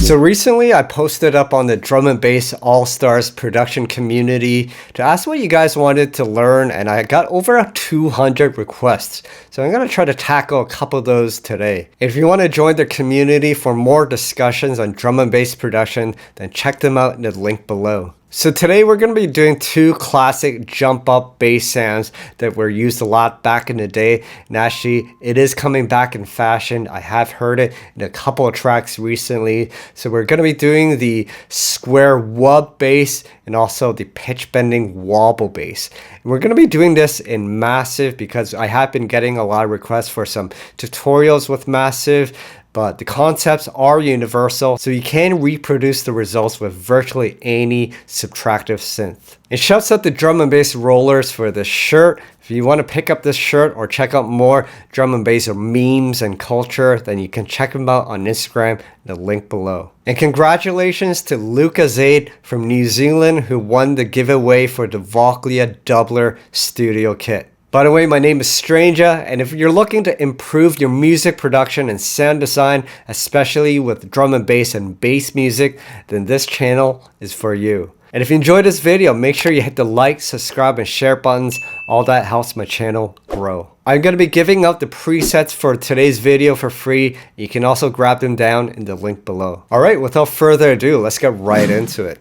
So recently I posted up on the Drum and Bass All-Stars production community to ask what you guys wanted to learn, and I got over 200 requests. So I'm going to try to tackle a couple of those today. If you want to join the community for more discussions on drum and bass production, then check them out in the link below. So today we're going to be doing two classic jump up bass sounds that were used a lot back in the day, and actually it is coming back in fashion. I have heard it in a couple of tracks recently. So we're going to be doing the square wub bass and also the pitch bending wobble bass. And we're going to be doing this in massive because I have been getting a lot of requests for some tutorials with massive. But the concepts are universal, so you can reproduce the results with virtually any subtractive synth. And shouts out to Drum and Bass Rollers for this shirt. If you want to pick up this shirt or check out more drum and bass or memes and culture, then you can check them out on Instagram, the link below. And congratulations to Luca Zaid from New Zealand who won the giveaway for the Voclia Doubler Studio Kit. By the way, my name is Stranger, and if you're looking to improve your music production and sound design, especially with drum and bass music, then this channel is for you. And if you enjoyed this video, make sure you hit the like, subscribe, and share buttons. All that helps my channel grow. I'm going to be giving out the presets for today's video for free. You can also grab them down in the link below. Alright, without further ado, let's get right into it.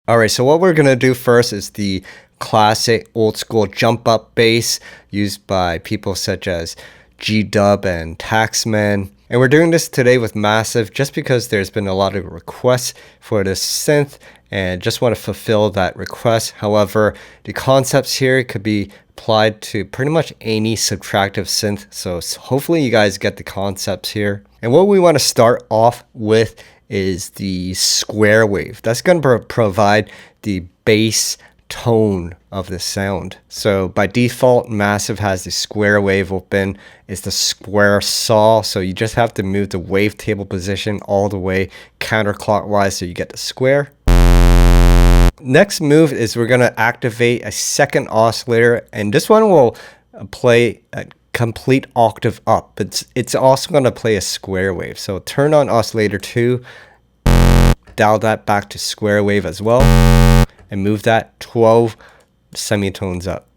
Alright, so what we're going to do first is the classic old school jump up bass used by people such as G-Dub and Taxman. And we're doing this today with Massive just because there's been a lot of requests for this synth and just want to fulfill that request. However, the concepts here could be applied to pretty much any subtractive synth. So hopefully you guys get the concepts here. And what we want to start off with is the square wave. That's going to provide the bass tone of the sound. So by default, Massive has the square wave open. It's the square saw, so you just have to move the wavetable position all the way counterclockwise so you get the square. Next move is we're going to activate a second oscillator, and this one will play a complete octave up, but it's also going to play a square wave. So turn on oscillator 2, dial that back to square wave as well, and move that 12 semitones up.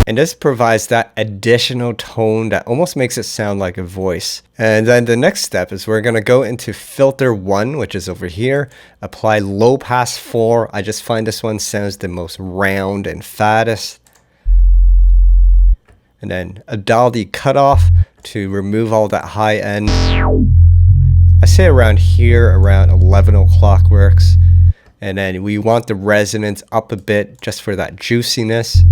And this provides that additional tone that almost makes it sound like a voice. And then the next step is we're going to go into filter 1, which is over here, apply low pass 4. I just find this one sounds the most round and fattest. And then dial the cutoff to remove all that high end. I say around here, around 11 o'clock works. And then we want the resonance up a bit just for that juiciness.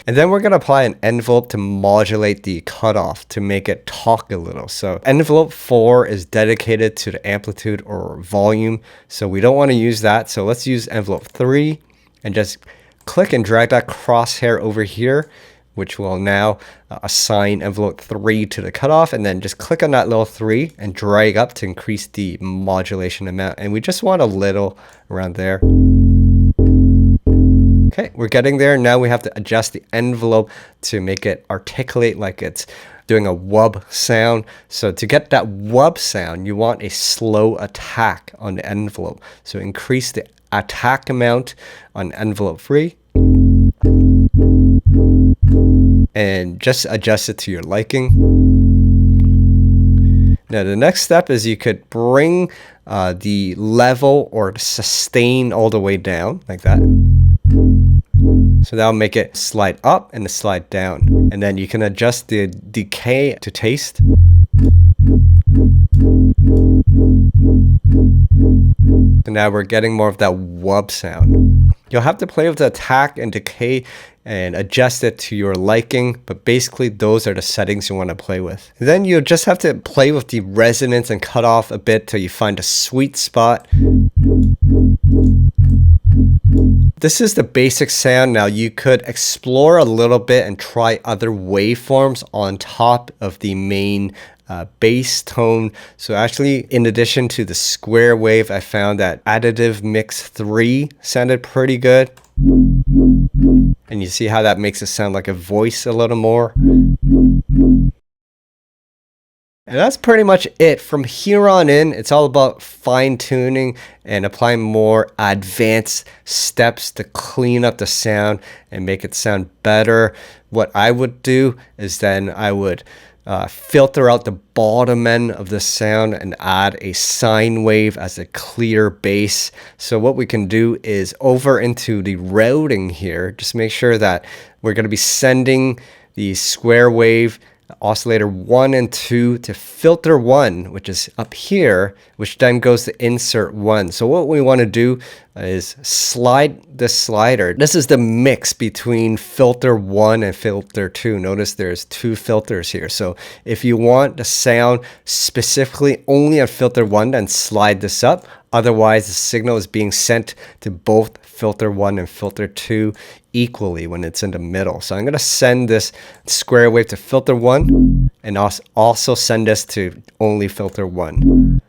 And then we're going to apply an envelope to modulate the cutoff to make it talk a little. So envelope 4 is dedicated to the amplitude or volume. So we don't want to use that. So let's use envelope 3 and just click and drag that crosshair over here, which will now assign envelope 3 to the cutoff, and then just click on that little 3 and drag up to increase the modulation amount. And we just want a little around there. Okay, we're getting there. Now we have to adjust the envelope to make it articulate like it's doing a wub sound. So to get that wub sound, you want a slow attack on the envelope. So increase the attack amount on envelope 3. And just adjust it to your liking. Now the next step is you could bring the level or the sustain all the way down like that. So that'll make it slide up and slide down. And then you can adjust the decay to taste. So now we're getting more of that wub sound. You'll have to play with the attack and decay and adjust it to your liking, but basically those are the settings you want to play with. And then you just have to play with the resonance and cut off a bit till you find a sweet spot. This is the basic sound. Now you could explore a little bit and try other waveforms on top of the main bass tone. So actually, in addition to the square wave, I found that additive mix 3 sounded pretty good. And you see how that makes it sound like a voice a little more. And that's pretty much it. From here on in, it's all about fine tuning and applying more advanced steps to clean up the sound and make it sound better. What I would do is then I would filter out the bottom end of the sound and add a sine wave as a clear bass. So what we can do is over into the routing here, just make sure that we're going to be sending the square wave oscillator 1 and 2 to filter 1, which is up here, which then goes to insert 1. So what we want to do is slide the slider. This is the mix between filter 1 and filter 2. Notice there's 2 filters here. So if you want the sound specifically only on filter 1, then slide this up. Otherwise, the signal is being sent to both filter 1 and filter 2 equally when it's in the middle. So I'm going to send this square wave to filter 1 and also send this to only filter 1.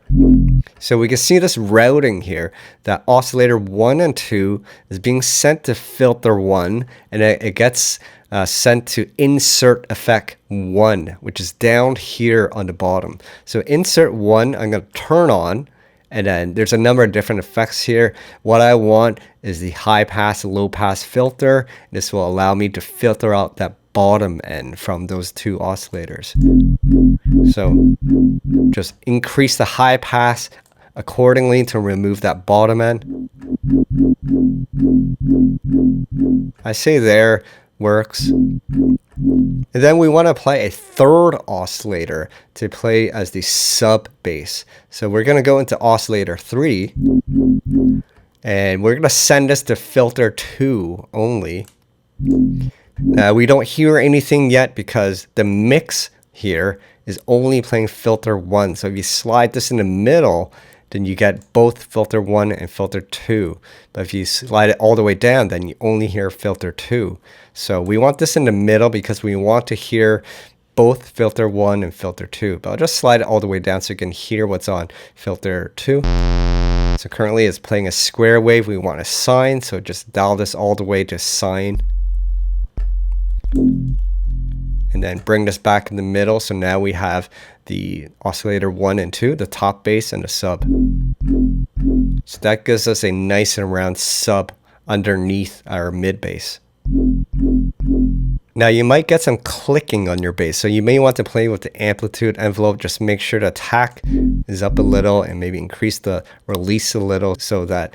So we can see this routing here, that oscillator 1 and 2 is being sent to filter 1, and it gets sent to insert effect 1, which is down here on the bottom. So insert 1, I'm going to turn on. And then there's a number of different effects here. What I want is the high pass, low pass filter. This will allow me to filter out that bottom end from those 2 oscillators. So just increase the high pass accordingly to remove that bottom end. I say there works. And then we want to apply a third oscillator to play as the sub bass. So we're going to go into oscillator 3 and we're going to send this to filter 2 only. We don't hear anything yet because the mix here is only playing filter 1. So if you slide this in the middle, then you get both filter 1 and filter 2. But if you slide it all the way down, then you only hear filter 2. So we want this in the middle because we want to hear both filter 1 and filter 2. But I'll just slide it all the way down so you can hear what's on filter 2. So currently it's playing a square wave. We want a sine, so just dial this all the way to sine. And then bring this back in the middle. So now we have the oscillator 1 and 2, the top bass and the sub. So that gives us a nice and round sub underneath our mid bass. Now you might get some clicking on your bass, so you may want to play with the amplitude envelope. Just make sure the attack is up a little and maybe increase the release a little so that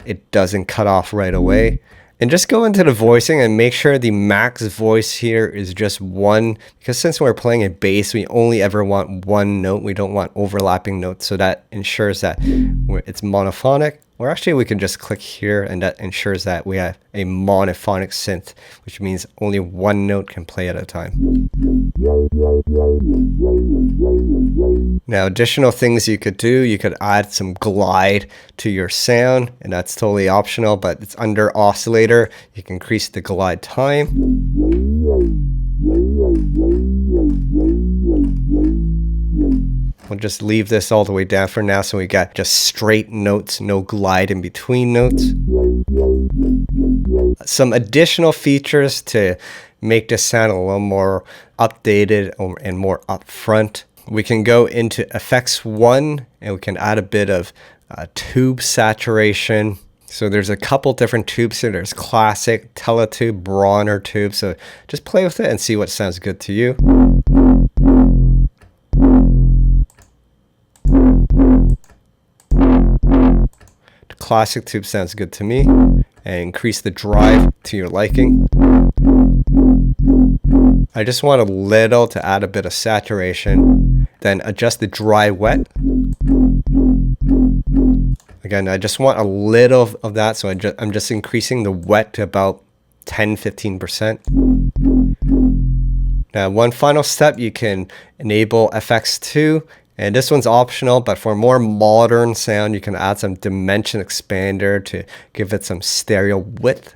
it doesn't cut off right away. And just go into the voicing and make sure the max voice here is just 1, because since we're playing a bass, we only ever want 1 note. We don't want overlapping notes, so that ensures that it's monophonic. Or actually we can just click here and that ensures that we have a monophonic synth, which means only 1 note can play at a time. Now additional things you could do, you could add some glide to your sound, and that's totally optional, but it's under oscillator. You can increase the glide time. We'll just leave this all the way down for now so we got just straight notes, no glide in between notes. Some additional features to make this sound a little more updated and more upfront. We can go into effects 1 and we can add a bit of tube saturation. So there's a couple different tubes here. There's classic, teletube, Bronner tube. So just play with it and see what sounds good to you. The classic tube sounds good to me. And increase the drive to your liking. I just want a little to add a bit of saturation. Then adjust the dry wet. Again, I just want a little of that, so I'm just increasing the wet to about 10-15%. Now, one final step, you can enable FX2, and this one's optional, but for more modern sound, you can add some dimension expander to give it some stereo width.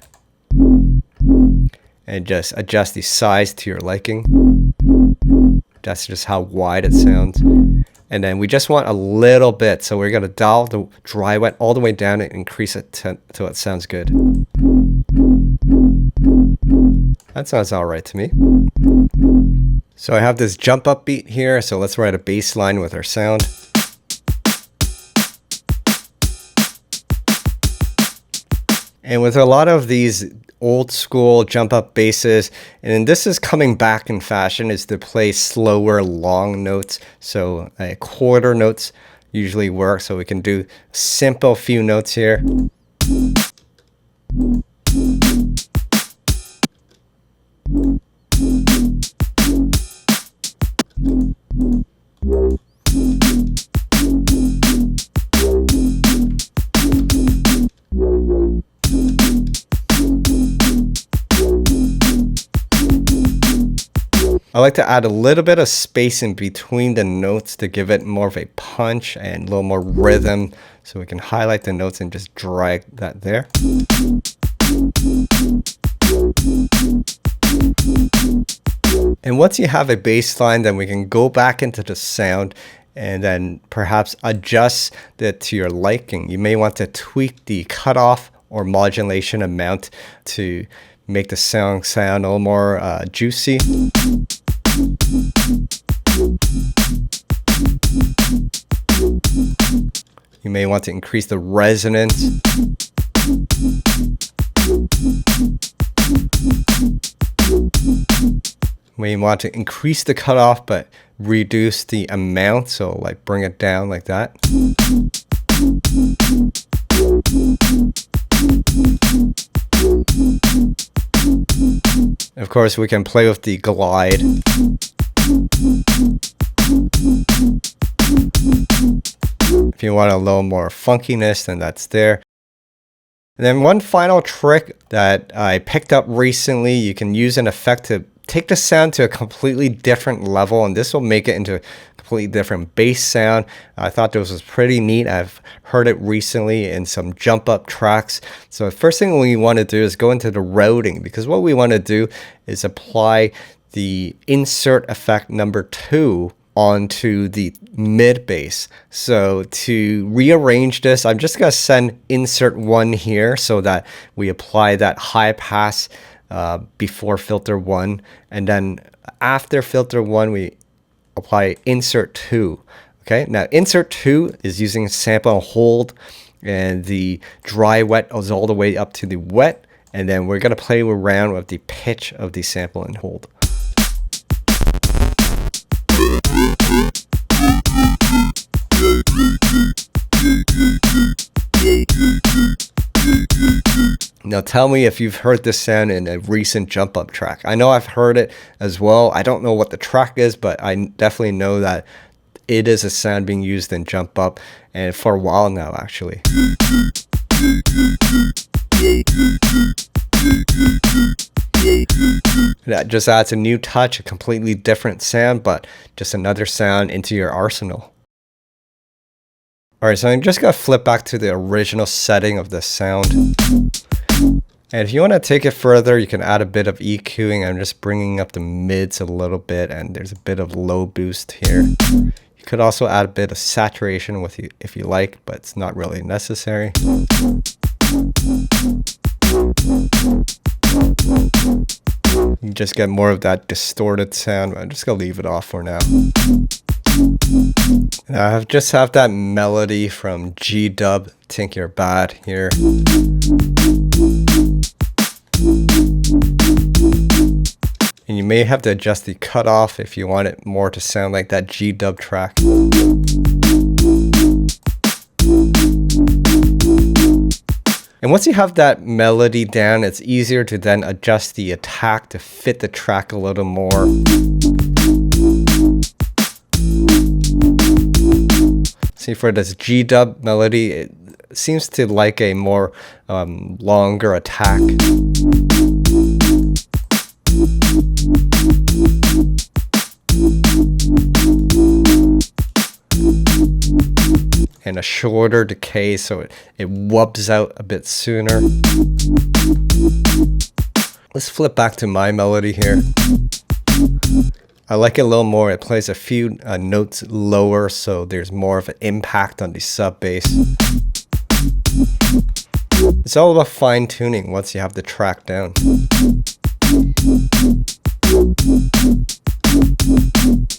And just adjust the size to your liking. That's just how wide it sounds. And then we just want a little bit, so we're going to dial the dry wet all the way down and increase it till it sounds good. That sounds all right to me. So I have this jump up beat here, so let's write a bass line with our sound. And with a lot of these old school jump up basses, and this is coming back in fashion, is to play slower long notes. So quarter notes usually work, so we can do simple few notes here. I like to add a little bit of space in between the notes to give it more of a punch and a little more rhythm, so we can highlight the notes and just drag that there. And once you have a bass line, then we can go back into the sound and then perhaps adjust it to your liking. You may want to tweak the cutoff or modulation amount to make the song sound a little more juicy. You may want to increase the resonance. You may want to increase the cutoff but reduce the amount, so like bring it down like that. Of course, we can play with the glide. If you want a little more funkiness, then that's there. And then one final trick that I picked up recently, you can use an effect to take the sound to a completely different level, and this will make it into a completely different bass sound. I thought this was pretty neat. I've heard it recently in some jump up tracks. So the first thing we want to do is go into the routing, because what we want to do is apply the insert effect number 2 onto the mid bass. So to rearrange this, I'm just going to send insert 1 here so that we apply that high pass before filter 1, and then after filter 1 we apply insert 2. Okay, now insert 2 is using sample and hold, and the dry wet is all the way up to the wet, and then we're going to play around with the pitch of the sample and hold. Now tell me if you've heard this sound in a recent jump up track. I know I've heard it as well. I don't know what the track is, but I definitely know that it is a sound being used in jump up, and for a while now actually. That just adds a new touch, a completely different sound, but just another sound into your arsenal. Alright, so I'm just going to flip back to the original setting of the sound. And if you want to take it further, you can add a bit of EQing. I'm just bringing up the mids a little bit, and there's a bit of low boost here. You could also add a bit of saturation with you if you like, but it's not really necessary. You just get more of that distorted sound. I'm just going to leave it off for now. I just have that melody from G-Dub, Think You're Bad here. And you may have to adjust the cutoff if you want it more to sound like that G-Dub track. And once you have that melody down, it's easier to then adjust the attack to fit the track a little more. See, for this G-Dub melody, it seems to like a more longer attack. And a shorter decay, so it wubs out a bit sooner. Let's flip back to my melody here. I like it a little more. It plays a few notes lower, so there's more of an impact on the sub bass. It's all about fine tuning once you have the track down.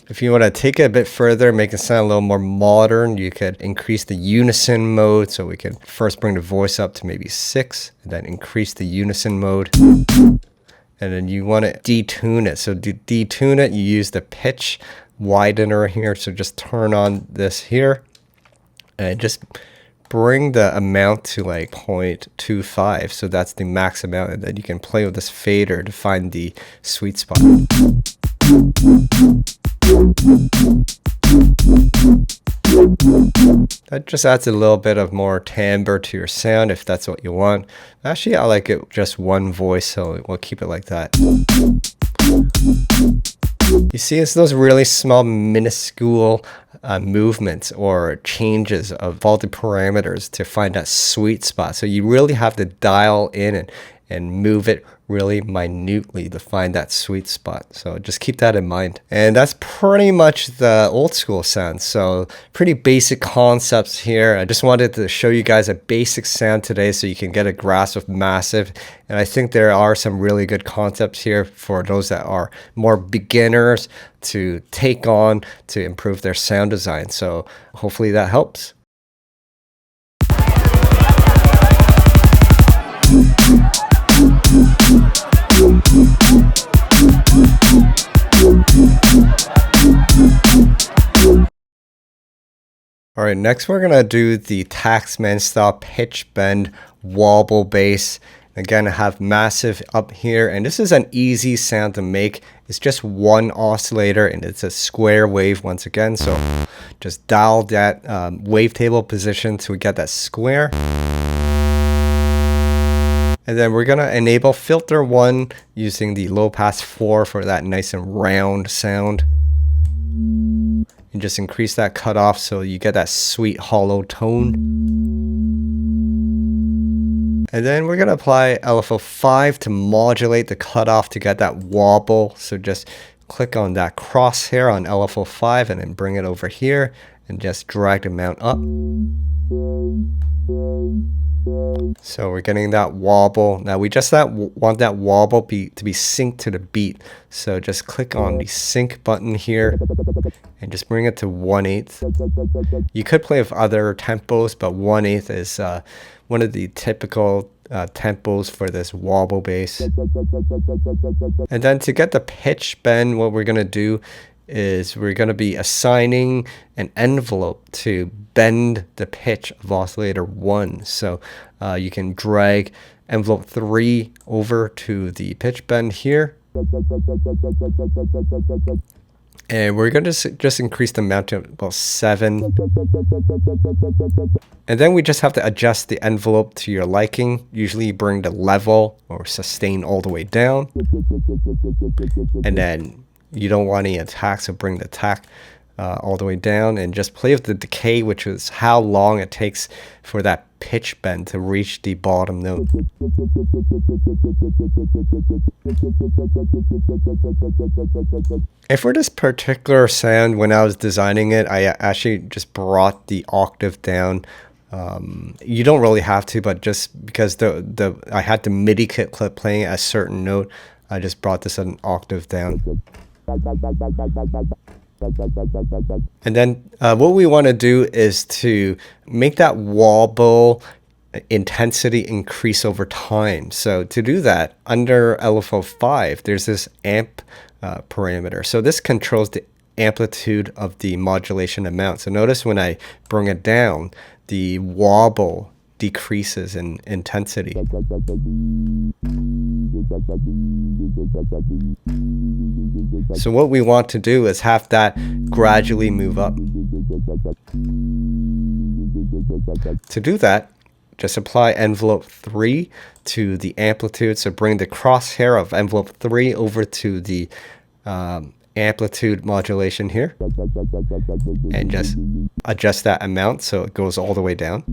If you want to take it a bit further, make it sound a little more modern, you could increase the unison mode. So we could first bring the voice up to maybe 6, and then increase the unison mode. And then you want to detune it. So to detune it, you use the pitch widener here. So just turn on this here and just bring the amount to like 0.25. So that's the max amount. And then you can play with this fader to find the sweet spot. That just adds a little bit of more timbre to your sound if that's what you want. Actually, I like it just one voice, so we'll keep it like that. You see, it's those really small, minuscule movements or changes of all the parameters to find that sweet spot. So you really have to dial in and move it really minutely to find that sweet spot. So just keep that in mind. And that's pretty much the old school sound. So pretty basic concepts here. I just wanted to show you guys a basic sound today so you can get a grasp of massive. And I think there are some really good concepts here for those that are more beginners to take on to improve their sound design. So hopefully that helps. All right, next we're gonna do the Taxman style pitch bend wobble bass. Again, I have massive up here, and this is an easy sound to make. It's just one oscillator, and it's a square wave once again. So just dial that wavetable position to get that square. And then we're gonna enable filter 1 using the low pass 4 for that nice and round sound. And just increase that cutoff so you get that sweet hollow tone. And then we're gonna apply LFO 5 to modulate the cutoff to get that wobble. So just click on that crosshair on LFO 5 and then bring it over here and just drag the amount up. So we're getting that wobble. Now we just want that wobble to be synced to the beat. So just click on the sync button here and just bring it to 1/8. You could play with other tempos, but 1/8 is one of the typical tempos for this wobble bass. And then to get the pitch bend, what we're gonna do is we're going to be assigning an envelope to bend the pitch of oscillator 1. So you can drag envelope 3 over to the pitch bend here. And we're going to just increase the amount to about 7. And then we just have to adjust the envelope to your liking. Usually you bring the level or sustain all the way down. And then you don't want any attack, so bring the attack all the way down and just play with the decay, which is how long it takes for that pitch bend to reach the bottom note. And for this particular sound, when I was designing it, I actually just brought the octave down. You don't really have to, but just because I had the MIDI kit clip playing at a certain note, I just brought this an octave down. And then what we want to do is to make that wobble intensity increase over time. So to do that, under LFO 5, there's this amp parameter. So this controls the amplitude of the modulation amount. So notice when I bring it down, the wobble decreases in intensity. So what we want to do is have that gradually move up. To do that, just apply envelope 3 to the amplitude. So bring the crosshair of envelope 3 over to the amplitude modulation here. And just adjust that amount so it goes all the way down.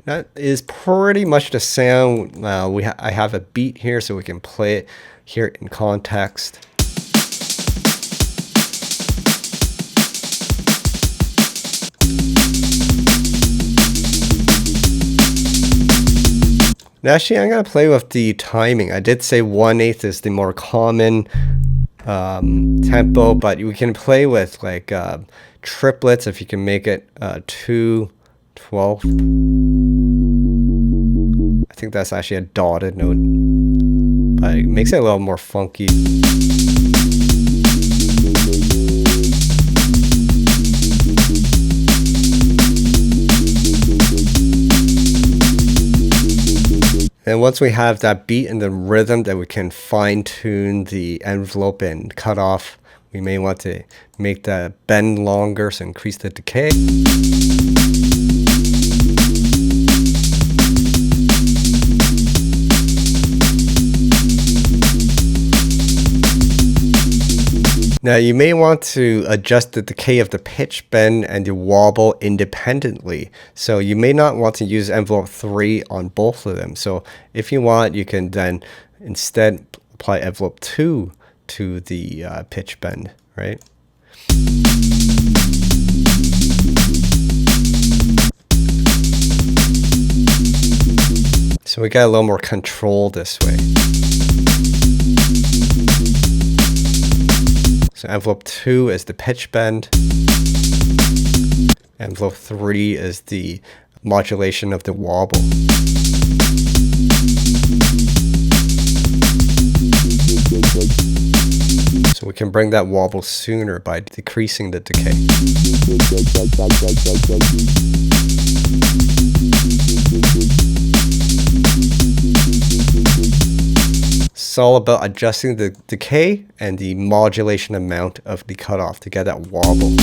That is pretty much the sound. I have a beat here so we can play it here in context. And actually, I'm going to play with the timing. I did say 1/8 is the more common tempo, but we can play with like triplets if you can make it 2/12. I think that's actually a dotted note, but it makes it a little more funky. And once we have that beat and the rhythm, that we can fine tune the envelope and cut off. We may want to make the bend longer, so increase the decay. Now you may want to adjust the decay of the pitch bend and the wobble independently. So you may not want to use envelope 3 on both of them. So if you want, you can then instead apply envelope 2 to the pitch bend, right? So we got a little more control this way. So envelope 2 is the pitch bend. Envelope 3 is the modulation of the wobble. So we can bring that wobble sooner by decreasing the decay. It's all about adjusting the decay and the modulation amount of the cutoff to get that wobble.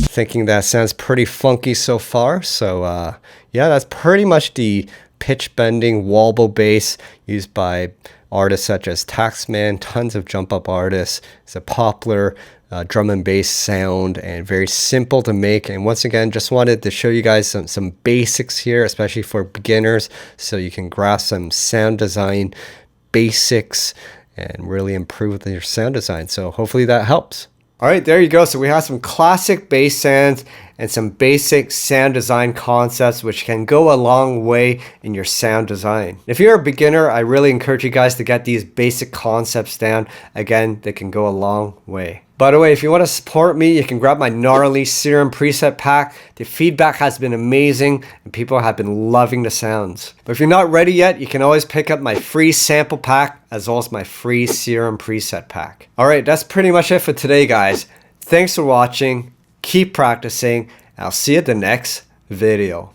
Thinking that sounds pretty funky so far. So yeah, that's pretty much the pitch bending wobble bass used by artists such as Taxman, tons of jump up artists. It's a popular drum and bass sound and very simple to make. And once again, just wanted to show you guys some basics here, especially for beginners, so you can grasp some sound design basics and really improve your sound design. So hopefully that helps. All right, there you go. So we have some classic bass sounds and some basic sound design concepts which can go a long way in your sound design. If you're a beginner, I really encourage you guys to get these basic concepts down. Again, they can go a long way. By the way, if you want to support me, you can grab my gnarly serum preset pack. The feedback has been amazing and people have been loving the sounds. But if you're not ready yet, you can always pick up my free sample pack as well as my free serum preset pack. All right, that's pretty much it for today, guys. Thanks for watching. Keep practicing. I'll see you at the next video.